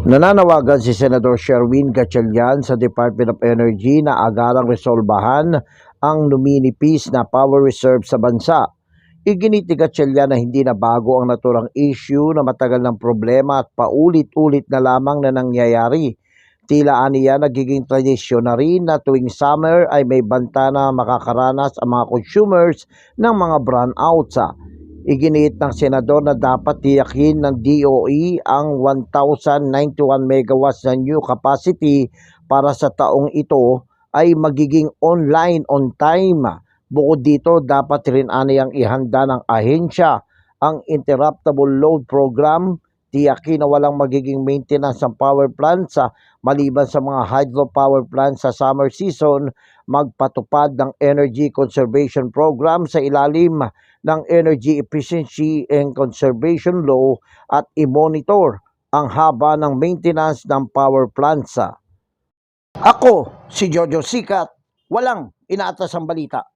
Nananawagan si Senador Sherwin Gatchalian sa Department of Energy na agarang resolbahan ang numinipis na power reserve sa bansa. Iginit ni Gatchalian na hindi na bago ang naturang issue na matagal ng problema at paulit-ulit na lamang na nangyayari. Tila aniya nagiging tradisyon na rin na tuwing summer ay may banta na makakaranas ang mga consumers ng mga brownouts. Iginiit ng senador na dapat tiyakin ng DOE ang 1,091 megawatts na new capacity para sa taong ito ay magiging online on time. Bukod dito, dapat rin aniyang ihanda ng ahensya ang interruptible load program, tiyakin na walang magiging maintenance ng power plants maliban sa mga hydropower plants sa summer season, magpatupad ng energy conservation program sa ilalim ng Energy Efficiency and Conservation Law at i-monitor ang haba ng maintenance ng power plants. Ako, si Jojo Sikat, walang inaatas ang balita.